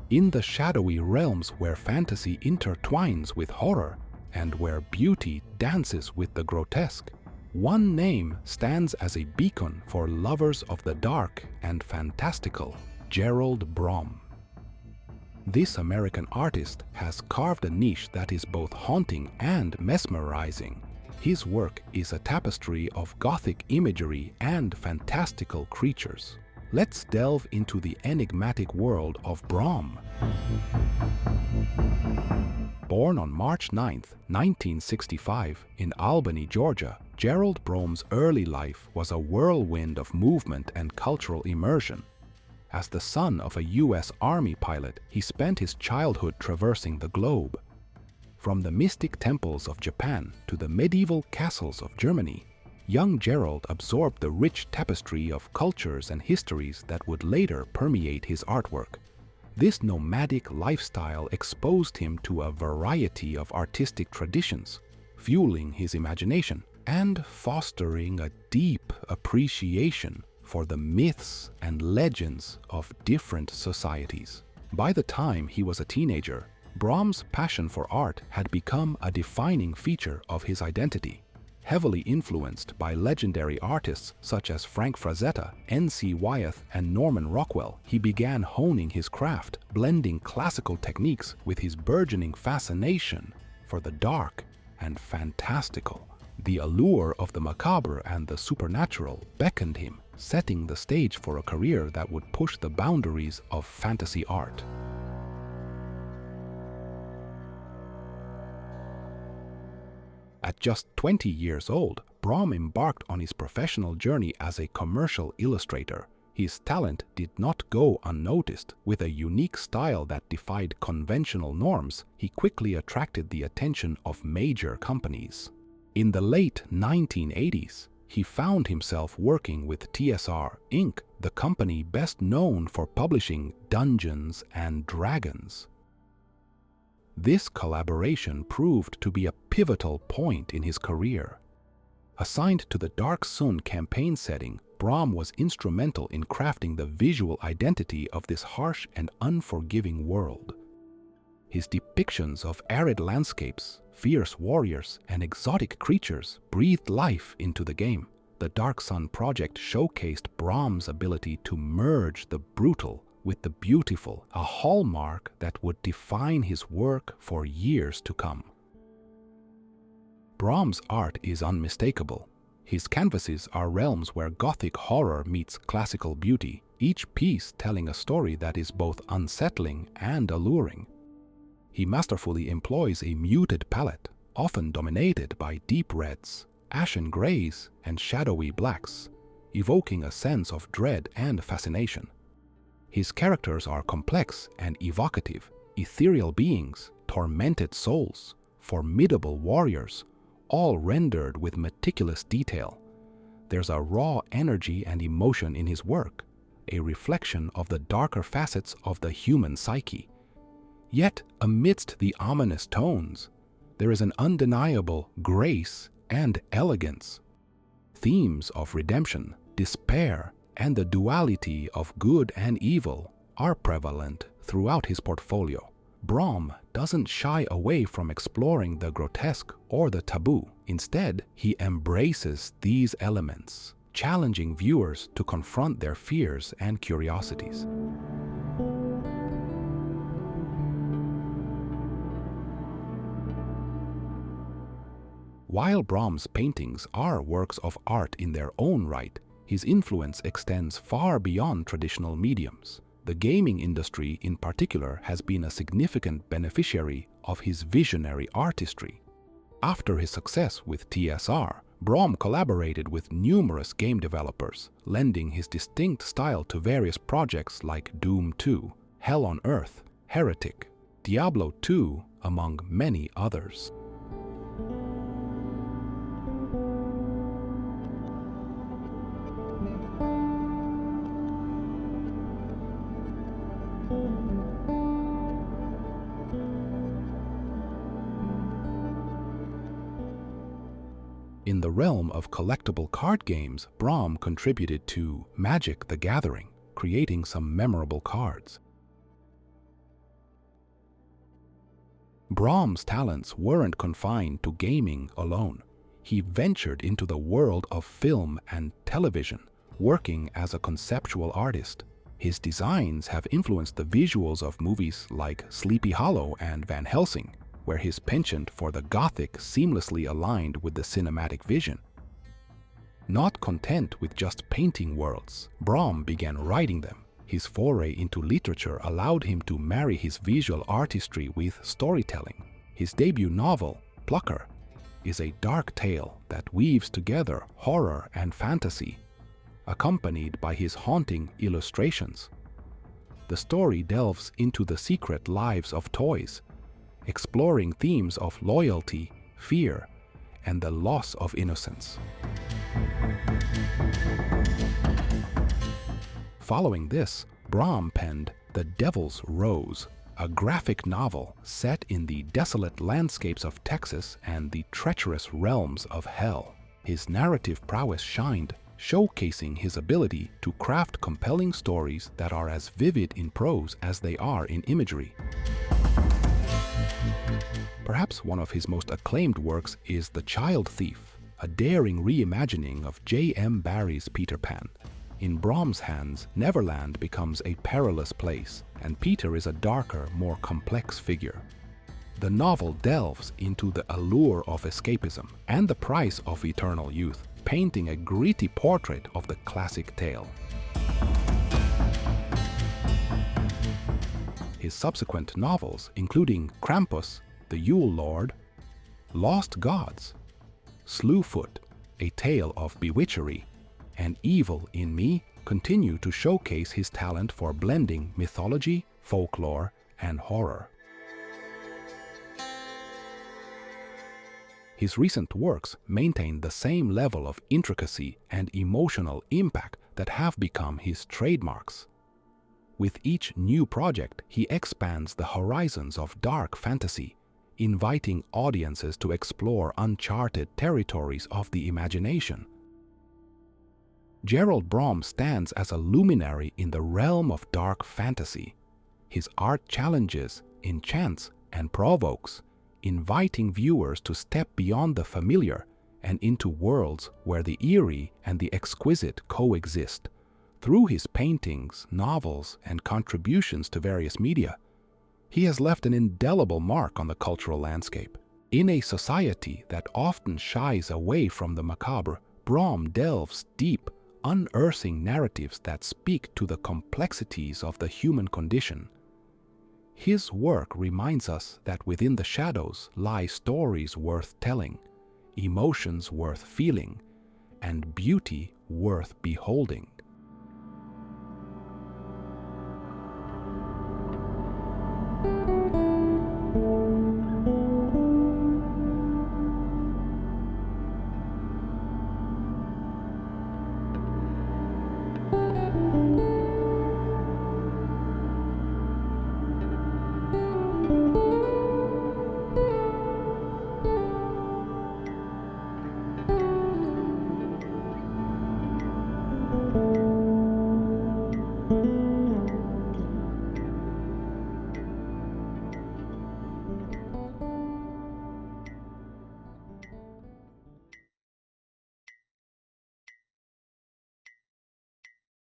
In the shadowy realms where fantasy intertwines with horror and where beauty dances with the grotesque, one name stands as a beacon for lovers of the dark and fantastical: Gerald Brom. This American artist has carved a niche that is both haunting and mesmerizing. His work is a tapestry of Gothic imagery and fantastical creatures. Let's delve into the enigmatic world of Brom. Born on March 9, 1965, in Albany, Georgia, Gerald Brom's early life was a whirlwind of movement and cultural immersion. As the son of a U.S. Army pilot, he spent his childhood traversing the globe. From the mystic temples of Japan to the medieval castles of Germany, young Gerald absorbed the rich tapestry of cultures and histories that would later permeate his artwork. This nomadic lifestyle exposed him to a variety of artistic traditions, fueling his imagination and fostering a deep appreciation for the myths and legends of different societies. By the time he was a teenager, Brom's passion for art had become a defining feature of his identity. Heavily influenced by legendary artists such as Frank Frazetta, N.C. Wyeth, and Norman Rockwell, he began honing his craft, blending classical techniques with his burgeoning fascination for the dark and fantastical. The allure of the macabre and the supernatural beckoned him, setting the stage for a career that would push the boundaries of fantasy art. At just 20 years old, Brom embarked on his professional journey as a commercial illustrator. His talent did not go unnoticed. With a unique style that defied conventional norms, he quickly attracted the attention of major companies. In the late 1980s, he found himself working with TSR Inc., the company best known for publishing Dungeons and Dragons. This collaboration proved to be a pivotal point in his career. Assigned to the Dark Sun campaign setting, Brom was instrumental in crafting the visual identity of this harsh and unforgiving world. His depictions of arid landscapes, fierce warriors, and exotic creatures breathed life into the game. The Dark Sun project showcased Brom's ability to merge the brutal with the beautiful, a hallmark that would define his work for years to come. Brom's art is unmistakable. His canvases are realms where Gothic horror meets classical beauty, each piece telling a story that is both unsettling and alluring. He masterfully employs a muted palette, often dominated by deep reds, ashen grays, and shadowy blacks, evoking a sense of dread and fascination. His characters are complex and evocative, ethereal beings, tormented souls, formidable warriors, all rendered with meticulous detail. There's a raw energy and emotion in his work, a reflection of the darker facets of the human psyche. Yet, amidst the ominous tones, there is an undeniable grace and elegance. Themes of redemption, despair, and the duality of good and evil are prevalent throughout his portfolio. Brom doesn't shy away from exploring the grotesque or the taboo. Instead, he embraces these elements, challenging viewers to confront their fears and curiosities. While Brom's paintings are works of art in their own right, his influence extends far beyond traditional mediums. The gaming industry in particular has been a significant beneficiary of his visionary artistry. After his success with TSR, Brom collaborated with numerous game developers, lending his distinct style to various projects like Doom 2, Hell on Earth, Heretic, Diablo 2, among many others. In the realm of collectible card games, Brom contributed to Magic: The Gathering, creating some memorable cards. Brom's talents weren't confined to gaming alone. He ventured into the world of film and television, working as a conceptual artist. His designs have influenced the visuals of movies like Sleepy Hollow and Van Helsing, where his penchant for the Gothic seamlessly aligned with the cinematic vision. Not content with just painting worlds, Brom began writing them. His foray into literature allowed him to marry his visual artistry with storytelling. His debut novel, Plucker, is a dark tale that weaves together horror and fantasy, accompanied by his haunting illustrations. The story delves into the secret lives of toys, exploring themes of loyalty, fear, and the loss of innocence. Following this, Brom penned The Devil's Rose, a graphic novel set in the desolate landscapes of Texas and the treacherous realms of hell. His narrative prowess shined, showcasing his ability to craft compelling stories that are as vivid in prose as they are in imagery. Perhaps one of his most acclaimed works is The Child Thief, a daring reimagining of J.M. Barrie's Peter Pan. In Brom's hands, Neverland becomes a perilous place, and Peter is a darker, more complex figure. The novel delves into the allure of escapism and the price of eternal youth, painting a gritty portrait of the classic tale. His subsequent novels, including Krampus, The Yule Lord, Lost Gods, Slewfoot, A Tale of Bewitchery, and Evil in Me, continue to showcase his talent for blending mythology, folklore, and horror. His recent works maintain the same level of intricacy and emotional impact that have become his trademarks. With each new project, he expands the horizons of dark fantasy, inviting audiences to explore uncharted territories of the imagination. Gerald Brom stands as a luminary in the realm of dark fantasy. His art challenges, enchants, and provokes, inviting viewers to step beyond the familiar and into worlds where the eerie and the exquisite coexist. Through his paintings, novels, and contributions to various media, he has left an indelible mark on the cultural landscape. In a society that often shies away from the macabre, Brom delves deep, unearthing narratives that speak to the complexities of the human condition. His work reminds us that within the shadows lie stories worth telling, emotions worth feeling, and beauty worth beholding.